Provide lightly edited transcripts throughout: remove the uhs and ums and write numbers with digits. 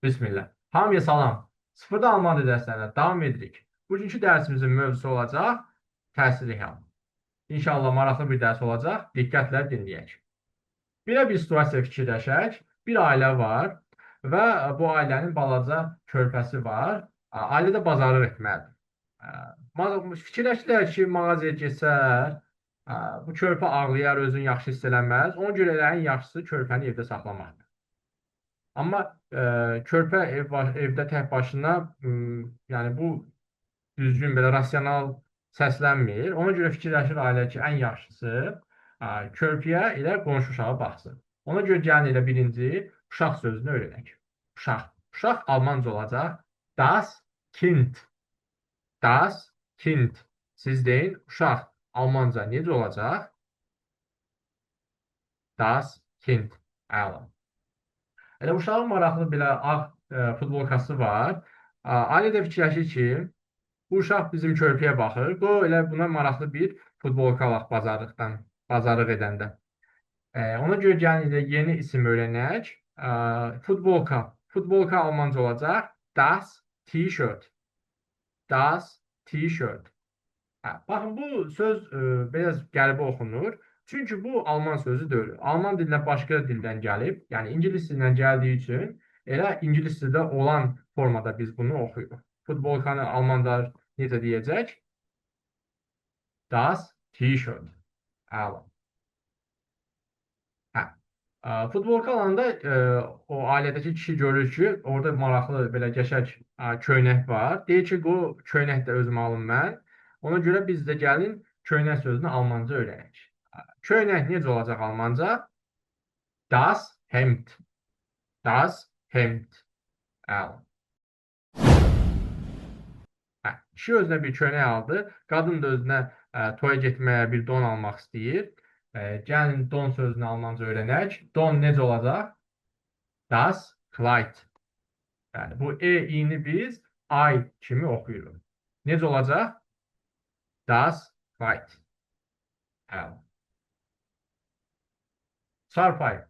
Bismillah. Hamıya salam. Sıfırda Almanca dərslərinə davam edirik. Bugünkü dərsimizin mövzusu olacaq təsirli hal. İnşallah maraqlı bir dərs olacaq. Diqqətlə dinləyək. Belə bir situasiya fikirləşək. Bir ailə var və bu ailənin balaca körpəsi var. Ailədə bazarlıq etməlidir. Fikirləşdilər ki, mağazaya keçər, bu körpə ağlayar, özünü yaxşı hiss eləməz. Ona görə elə ən yaxşısı körpəni evdə saxlamaqdır. Amma körpə evdə tək başına, yəni bu düzgün belə rasional səslənmir. Ona görə fikirləşir ailə ki, ən yaxşısı körpəyə elə qonşu uşağı baxsın. Ona görə gəlin elə birinci uşaq sözünü öyrənək. Uşaq. Uşaq Almanca olacaq das Kind. Das Kind. Siz deyin, uşaq Almanca necə olacaq? Das Kind. Əla. Elə uşağın maraqlı belə ağ futbolkası var. Ailə də fikirləşir ki, bu uşaq bizim körpəyə baxır. Qoy elə buna maraqlı bir futbolka alaq bazarlıq edəndə. Ona görə gəlin elə yeni isim öyrənək. Futbolka. Futbolka Almanca olacaq das T-shirt. Das T-shirt. Baxın, bu söz biraz qəribə oxunur. Çünki bu Alman sözü deyil. Alman dilinə başqa dildən gəlib, yəni ingilis dilindən gəldiyi üçün elə ingilis dildə olan formada biz bunu oxuyuruq. Futbolkanı Almanlar necə deyəcək? Das T-shirt. Əla. Futbolka alanda o ailədəki kişi görür ki, orada maraqlı belə qəşəng köynək var. Deyir ki, bu köynək də özümə alım mən. Ona görə biz də gəlin köynək sözünü Almanca öyrənək. Köynək necə olacaq Almanca? Das Hemd. Das Hemd. Əla. Kişi özünə bir köynək aldı. Qadın da özünə toya getməyə bir don almaq istəyir. Gəlin don sözünü Almanca öyrənək. Don necə olacaq? Das Kleid. Yəni bu i-ni biz ay kimi oxuyuruq. Necə olacaq? Das Kleid. Əla. Çarpay.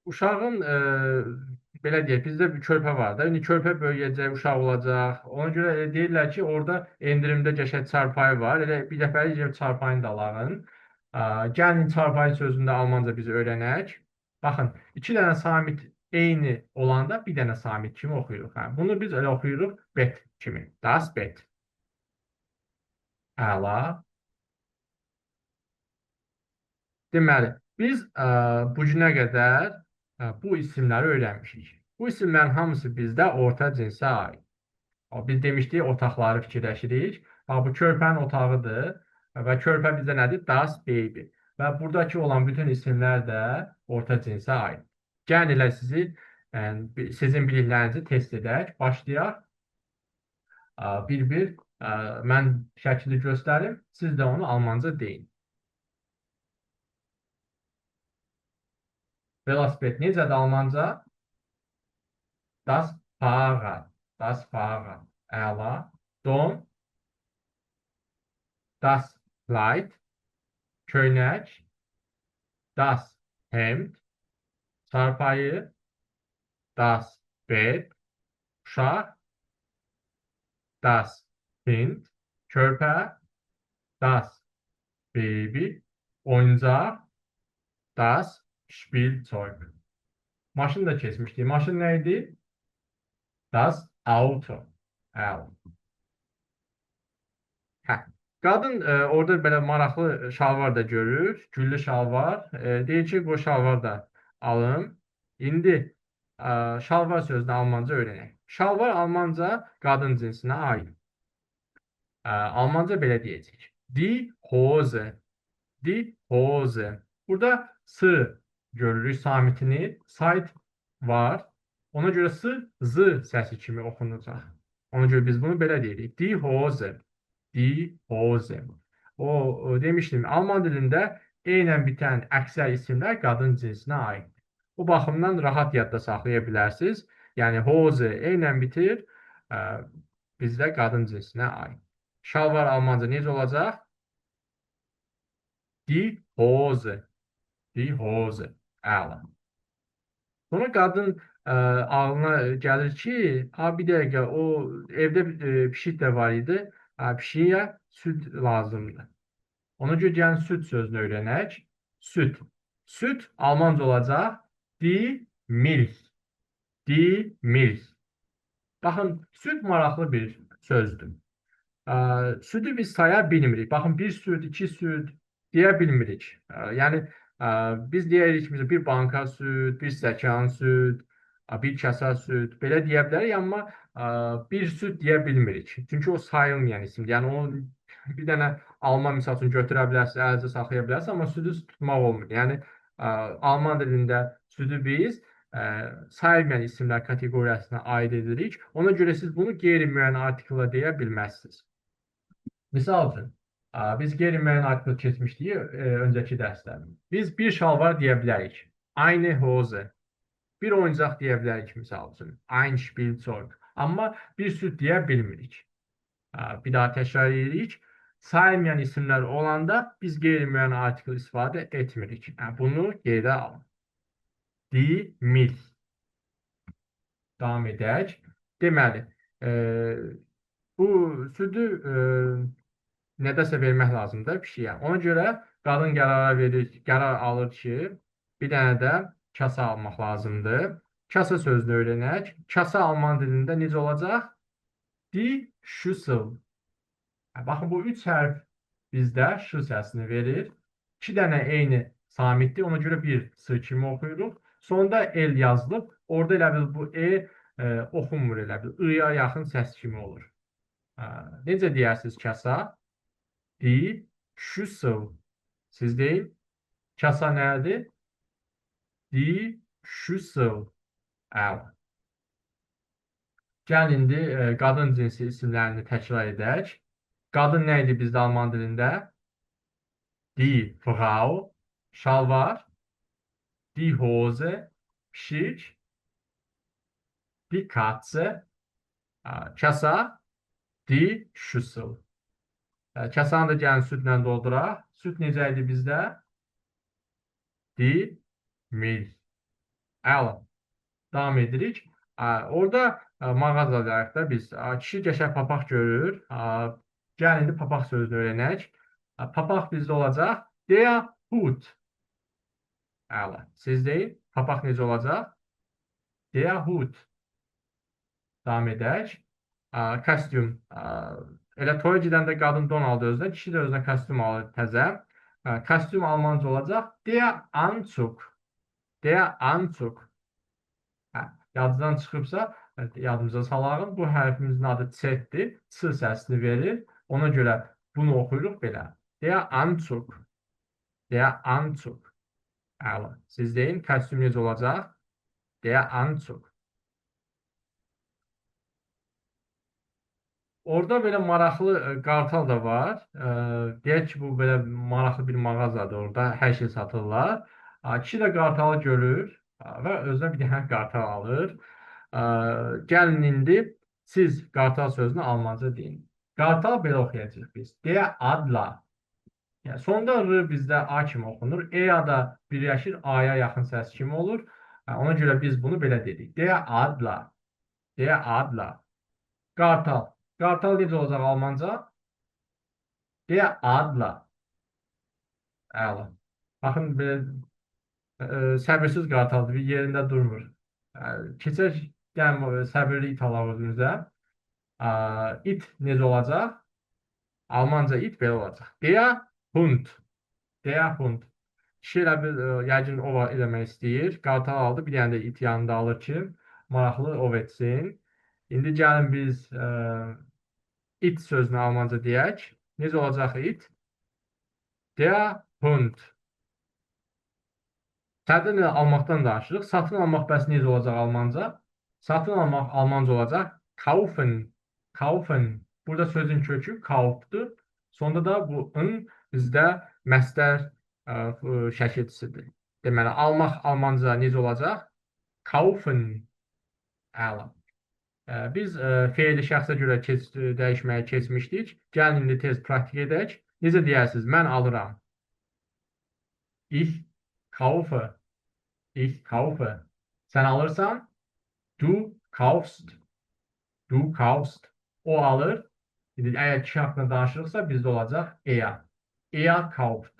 Uşağın belə deyək, bizdə bir körpə var da. İndi körpə böyüyəcək, uşaq olacaq. Ona görə deyirlər ki, orada endirimdə qəşəng çarpayı var. Elə bir dəfəlik çarpayını da alağın. Gəlin çarpayı sözünü də Almanca biz öyrənək. Baxın, iki dənə samit eyni olanda bir dənə samit kimi oxuyuruq. Bunu biz elə oxuyuruq bet kimi. Das bet. Əla. Deməli, biz bu günə qədər bu isimləri öyrənmişik. Bu isimlərin hamısı bizdə orta cinsə aid. Biz demişdik, otaqları fikirləşirik. Bu körpənin otağıdır və körpə bizdə nədir? Das baby. Və buradakı olan bütün isimlər də orta cinsə aid. Gəlin elə sizin biliklərinizi test edək. Başlayaq. Bir-bir mən şəkili göstərim. Siz də onu Almanca deyin. Velosiped necədir Almanca? Das Fahrrad. Das Fahrrad. Əla. Don. Das Kleid. Köynək. Das Hemd. Çarpayı. Das Bed. Uşaq. Das Kind. Körpə. Das Baby. Oyuncaq. Das Spielzeug. Maşın da keçmişdik. Maşın nə idi? Das Auto. Əla. Qadın orada belə maraqlı şalvar da görür. Güllü şalvar. Deyir ki, bu şalvar da alım. İndi şalvar sözünü Almanca öyrənək. Şalvar Almanca qadın cinsinə aid. Almanca belə deyəcək. Die Hose. Die Hose. Burada s görürük samitini. Sait var. Ona görə s, z səsi kimi oxunacaq. Ona görə biz bunu belə deyirik. Die Hose. Die Hose. O demişdim, Alman dilində eynən bitən əksər isimlər qadın cinsinə aid. Bu baxımdan rahat yadda saxlaya bilərsiniz. Yəni Hose eynən bitir, bizdə qadın cinsinə aid. Şalvar Almanca necə olacaq? Die Hose. Die Hose. Əla. Sonra qadın ağlına gəlir ki, bir dəqiqə o evdə pişik də var idi. Pişiyə süd lazımdır. Ona görə gəlin süd sözünü öyrənək. Süd. Süd Almanca olacaq die Milch. Die Milch. Baxın, süd maraqlı bir sözdür. Südü biz saya bilmirik. Baxın, bir süd, iki süd deyə bilmirik. Yəni, biz deyirik ki, bir banka süd, bir stəkan süd, bir kasa süd, belə deyə bilərik, amma bir süd deyə bilmirik. Çünki o sayılmayan isimdir. Yəni, onu bir dənə alman misal üçün götürə bilərsiniz, əlinizə saxlaya bilərsiniz, amma südü tutmaq olmur. Yəni, alman dilində südü biz sayılmayan isimlər kateqoriyasına aid edirik. Ona görə siz bunu qeyri-müəyyən artikla deyə bilməzsiniz. Misal üçün, biz qeyri-müəyyən artikl keçmişdik öncəki dərsdə. Biz bir şalvar deyə bilərik. Eine Hose. Bir oyuncaq deyə bilərik misal üçün. Ein Spielzeug. Amma bir süd deyə bilmirik. Bir daha təkrar edirik. Sayılmayan isimlər olanda biz qeyri-müəyyən artikl istifadə etmirik. Bunu qeydə alın. Die Milch. Davam edək. Deməli, bu südü nədəsə vermək lazımdır pişiyə. Ona görə qadın qərar alır ki, bir dənə də kasa almaq lazımdır. Kasa sözünü öyrənək. Kasa alman dilində necə olacaq? Die Schüssel. Baxın, bu üç hərf bizdə ş səsini verir. İki dənə eyni samitdir. Ona görə bir s kimi oxuyuruq. Sonda el yazılıb. Orada elə bil bu oxunmur elə bil. I-ya yaxın səs kimi olur. Necə deyərsiniz kasa? Die Schüssel. Siz deyin. Kasa nədir? Die Schüssel. Əla. Gəl indi qadın cinsi isimlərini təkrar edək. Qadın nə idi bizdə alman dilində? Die Frau. Şalvar. Die Hose. Pişik. Die Katze. Kasa. Die Schüssel. Kasanı da gəlin südlə dolduraq. Süd necə idi bizdə? Die Milch. Əla. Davam edirik. Orada mağazalarda biz kişi qəşəng papaq görür. Gəlin indi papaq sözünü öyrənək. Papaq bizdə olacaq. Der Hut. Əla. Siz deyin. Papaq necə olacaq? Der Hut. Davam edək. Kostyum. Elə toya gedəndə qadın don aldı özünə, kişi də özünə kostyum alır təzə. Kostyum almanca olacaq. Der Anzug. Der Anzug. Yadınızdan çıxıbsa, yadımıza salalım. Bu hərfimizin adı C-dir. C səsini verir. Ona görə bunu oxuyuruq belə. Der Anzug. Der Anzug. Əla. Siz deyin, kostyum necə olacaq? Der Anzug. Orada belə maraqlı qartal da var. Deyək ki, bu belə maraqlı bir mağazadır. Orada hər şey satırlar. Kişi də qartalı görür və özünə bir dənə qartal alır. Gəlin indi siz qartal sözünü almanca deyin. Qartal belə oxuyacağıq biz. Der Adler. Yəni, sonda R bizdə A kimi oxunur. E-ya da birləşir, A-ya yaxın səs kimi olur. Ona görə biz bunu belə dedik. Der Adler. Der Adler. Qartal. Qartal necə olacaq almanca? Der Adler. Əla. Baxın, belə səbirsiz qartaldır, bir yerində durmur. Keçək, gəlin səbirli it alaq özümüzə. İt necə olacaq? Almanca it belə olacaq. Der Hund. Der Hund. Kişi elə bir, yəqin ova eləmək istəyir. Qartal aldı, bir dənə də it yanında alır ki, maraqlı ov etsin. İndi gəlin biz it sözünü almanca deyək. Necə olacaq it? Der Hund. Satın almaqdan danışırıq. Satın almaq bəs necə olacaq almanca? Satın almaq almanca olacaq kaufen. Kaufen. Burada sözün kökü kaufdur. Sonda da bu ın bizdə məsdər şəkilçisidir. Deməli, almaq almanca necə olacaq? Kaufen. Əla. Biz feili şəxsə görə dəyişməyə keçmişdik. Gəlin indi tez praktik edək. Necə deyərsiniz? Mən alıram. Ich kaufe. Ich kaufe. Sən alırsan. Du kaufst. Du kaufst. O alır. Eğer kişi hakkında danışırıqsa bizde olacaq er. Er kauft.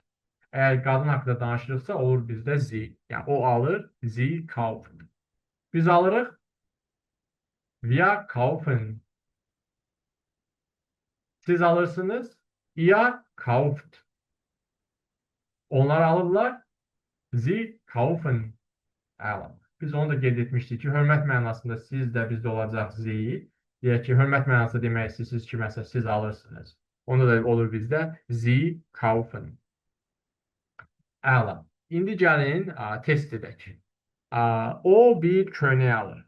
Eğer qadın haqqında danışırıqsa olur bizdə sie. Yəni o alır, sie kauft. Biz alırıq. Wir kaufen. Siz alırsınız. Ihr kauft. Onlar alırlar. Sie kaufen. Əla. Biz onu da qeyd etmişdik ki, hörmət mənasında siz də bizdə olacaq sie. Deyək ki, hörmət mənasında demək istəyirsiniz ki, məsələn, siz alırsınız. Onda da olur bizdə sie kaufen. Əla. İndi gəlin test edək. O bir köynək alır.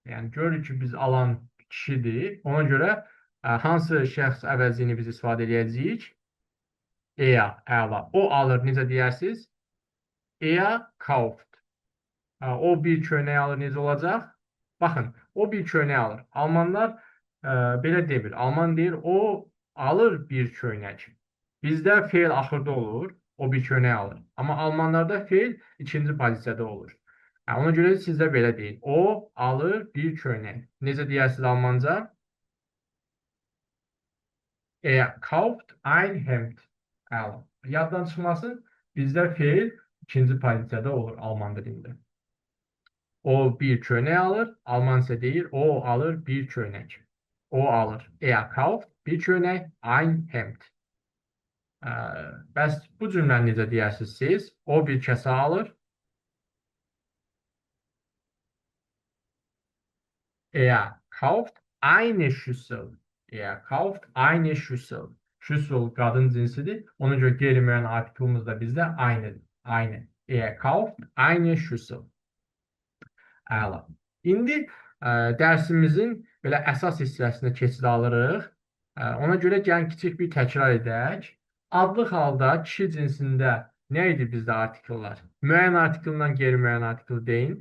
Yəni görürük ki, biz alan kişidir. Ona görə hansı şəxs əvəzliyini biz istifadə edəcəyik? Er, əla. O alır, necə deyərsiniz? Er kauft. O bir köynək alır, necə olacaq? Baxın, o bir köynək alır. Almanlar belə demir. Alman deyir, o alır bir köynək. Bizdə feil axırda olur, o bir köynək alır. Amma almanlarda feil ikinci pozisiyada olur. Ona görə sizdə belə deyin. O alır bir köynək. Necə deyərsiniz almanca? Er kauft ein Hemd. Yaddan çıxmasın, bizdə feil ikinci pozisiyada olur alman dilində. O bir köynək alır. Alman isə deyir, o alır bir köynək. O alır. Er kauft bir köynək, ein Hemd. Bəs bu cümləni necə deyərsiniz siz? O bir kəsə alır. Er kauft eine Schüssel. Er kauft eine Schüssel. Schüssel qadın cinsidir. Ona görə qeyri-müəyyən artiklımız da bizdə aynıdır. Aynı. Er kauft eine Schüssel. Əla. İndi dərsimizin belə əsas hissəsinə keçid alırıq. Ona görə gəlin kiçik bir təkrar edək. Adlıq halda kişi cinsində nə idi bizdə artikellər? Müəyyən artikellə qeyri-müəyyən artikel deyin.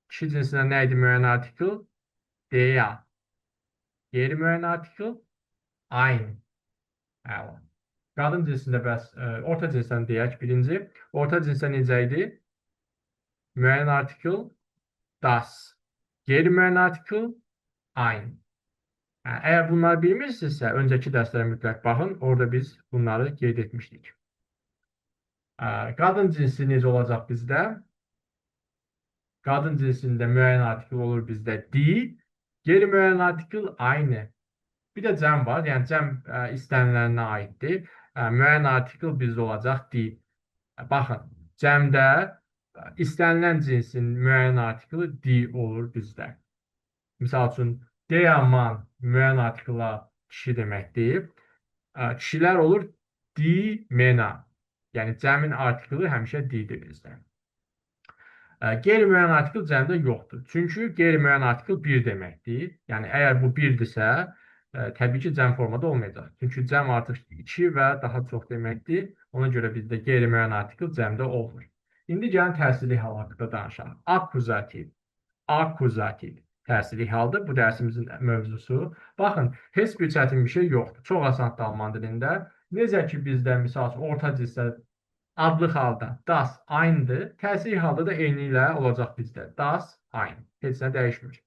Kişi cinsində nə idi müəyyən artikel? Der. Qeyri-müəyyən artikel? Ein. Əla. Qadın cinsində bəs orta cinsdən deyək birinci. Orta cinsdə necə idi? Müəyyən artikel? Das. Qeyri-müəyyən artikel ein. Əgər bunları bilmirsinizsə, öncəki dərslərə mütləq baxın. Orada biz bunları qeyd etmişdik. Qadın cinsi necə olacaq bizdə? Qadın cinsində müəyyən artikel olur bizdə die. Qeyri-müəyyən artikel aynı. Bir də cəm var. Yəni cəm istənilənə aiddir. Müəyyən artikel bizdə olacaq die. Baxın, cəmdə istənilən cinsin müəyyən artikeli die olur bizdə. Misal üçün, der man müəyyən artikela kişi deməkdir. Kişilər olur die Männer. Yəni cəmin artikeli həmişə die-dir bizdə. Qeyri-müəyyən artikel cəmdə yoxdur. Çünki qeyri-müəyyən artikel bir deməkdir. Yəni əgər bu birdirsə, təbii ki, cəm formada olmayacaq. Çünki cəm artıq 2 və daha çox deməkdir. Ona görə bizdə qeyri-müəyyən artikel cəmdə olmur. İndi gəlin təsirli hal haqqında danışaq. Akkuzativ. Akkuzativ. Təsirli haldır. Bu dərsimizin mövzusu. Baxın, heç bir çətin bir şey yoxdur. Çox asandır alman dilində. Necə ki, bizdə, misal üçün, orta cinsdə adlıq halda das aynıdır. Təsirli halda da eyni ilə olacaq bizdə. Das aynı. Heç nə dəyişmir.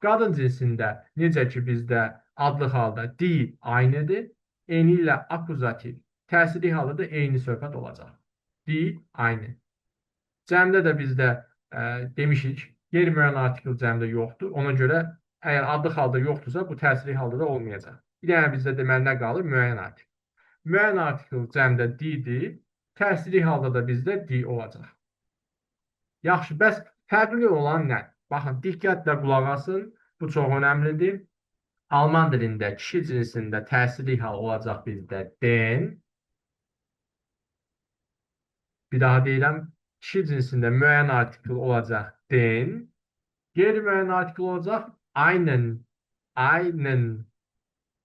Qadın cinsində necə ki, bizdə adlıq halda die aynıdır. Eyni ilə akkuzativ. Təsirli halda da eyni söhbət olacaq. Die aynı. Cəmdə də bizdə demişik, qeyri-müəyyən artikel cəmdə yoxdur. Ona görə əgər adlıq halda yoxdursa, bu təsirli halda da olmayacaq. Bir dənə bizdə deməli nə qalır? Müəyyən artikel. Müəyyən artikel cəmdə die-dir. Təsirli halda da bizdə die olacaq. Yaxşı, bəs fərqli olan nə? Baxın, diqqətlə qulaq asın. Bu çox önəmlidir. Alman dilində kişi cinsində təsirli hal olacaq bizdə den. Bir daha deyirəm, kişi cinsində müəyyən artikel olacaq den. Qeyri-müəyyən artikel olacaq einen. Einen.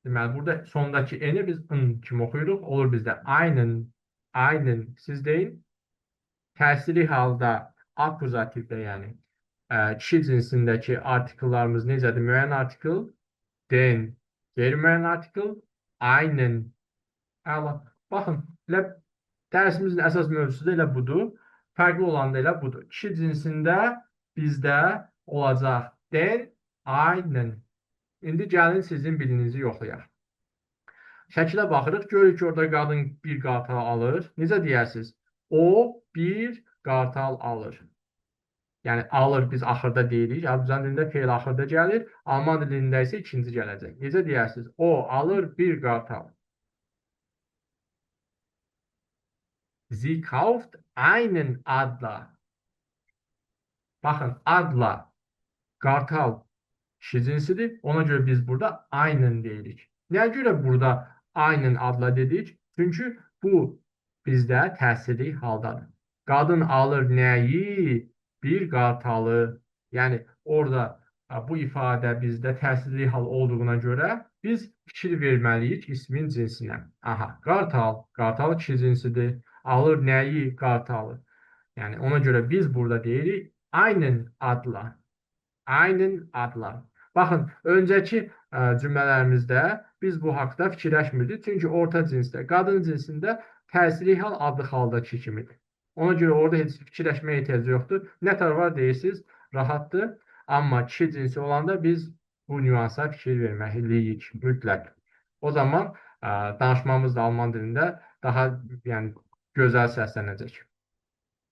Deməli, burada sondakı n-i biz n kimi oxuyuruq. Olur bizdə einen. Aynen, siz deyin. Təsirli halda akkuzativdə, yəni kişi cinsindəki artikellarımız necədir? Müəyyən artikel, den. Qeyri-müəyyən artikel, aynen. Əla. Baxın, dərsimizin əsas mövzusu da elə budur. Fərqli olan da elə budur. Kişi cinsində bizdə olacaq den, aynen. İndi gəlin sizin bilinizi yoxlayaq. Şəkilə baxırıq, görürük ki, orada qadın bir qartal alır. Necə deyərsiniz? O bir qartal alır. Yəni alır biz axırda deyirik. Azərbaycan dilində fe'l axırda gəlir. Alman dilində isə ikinci gələcək. Necə deyərsiniz? O alır bir qartal. Sie kauft einen Adler. Baxın, Adler, qartal kişi cinsidir. Ona görə biz burada einen deyirik. Nəyə görə burada einen adla dedik? Çünki bu bizdə təsirli haldadır. Qadın alır nəyi? Bir qartalı. Yəni orada bu ifadə bizdə təsirli hal olduğuna görə biz fikir verməliyik ismin cinsinə. Aha, qartal, qartal kişi cinsidir. Alır nəyi? Qartalı. Yəni ona görə biz burada deyirik einen adla. Aynen adlar. Baxın, öncəki cümlələrimizdə biz bu haqda fikirləşmirdik. Çünki orta cinsdə, qadın cinsində təsirli hal adlı haldakı kimidir. Ona görə orada heç fikirləşməyə ehtiyac yoxdur. Nə tər var deyirsiniz, rahatdır. Amma kişi cinsi olanda biz bu nüansa fikir verməliyik mütləq. O zaman danışmamız da Alman dilində daha yəni gözəl səslənəcək.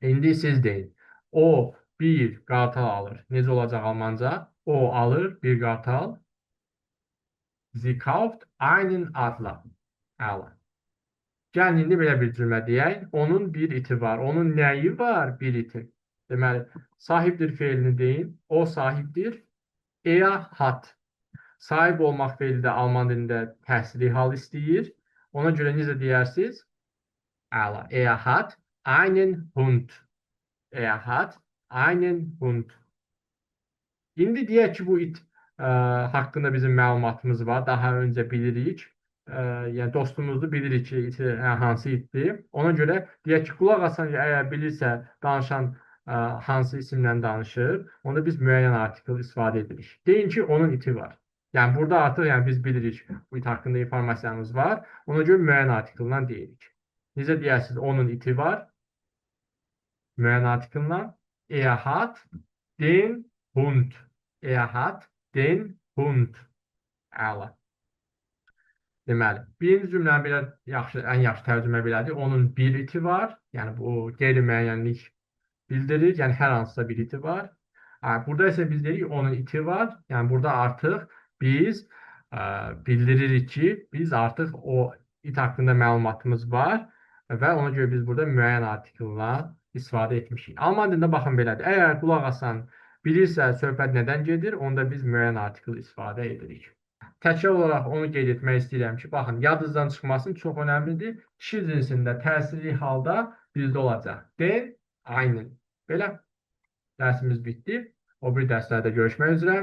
İndi siz deyin. O bir qartal alır. Necə olacaq Almanca? O alır bir qartal. Sie kauft einen Adler. Əla. Gəlin indi belə bir cümlə deyək. Onun bir iti var. Onun nəyi var? Bir iti. Deməli, sahibdir feilini deyin. O sahibdir. Er hat. Sahib olmaq feili də Alman dilində təsirli hal istəyir. Ona görə necə deyərsiniz? Əla. Er hat einen Hund. Er hat einen Hund. İndi deyək ki, bu it haqqında bizim məlumatımız var. Daha öncə bilirik. Yəni dostumuzu bilirik ki, iti hansı itdir. Ona görə deyək ki, qulaq asan əgər bilirsə, danışan hansı isimlə danışır, onda biz müəyyən artikl istifadə edirik. Deyin ki, onun iti var. Yəni burada artıq yəni biz bilirik bu it haqqında informasiyamız var. Ona görə müəyyən artikllə deyirik. Necə deyərsiniz? Onun iti var. Müəyyən artikllə er hat den Hund. Er hat den Hund. Əla. Deməli, birinci cümlənin belə ən yaxşı tərcümə belədir. Onun bir iti var. Yəni bu qeyri-müəyyənlik bildirir. Yəni hər hansısa bir iti var. Burada isə biz deyirik onun iti var. Yəni burada artıq biz bildiririk ki, biz artıq o it haqqında məlumatımız var və ona görə biz burada müəyyən artikllə istifadə etmişik. Alman dilində baxın belədir. Əgər qulaq asan bilirsə söhbət nədən gedir, onda biz müəyyən artikl istifadə edirik. Təkrar olaraq onu qeyd etmək istəyirəm ki, baxın, yadınızdan çıxmasın, çox önəmlidir. Kişi cinsində təsirli halda bizdə olacaq. Den, aynen. Belə dərsimiz bitdi. O bir dərslərdə görüşmək üzrə.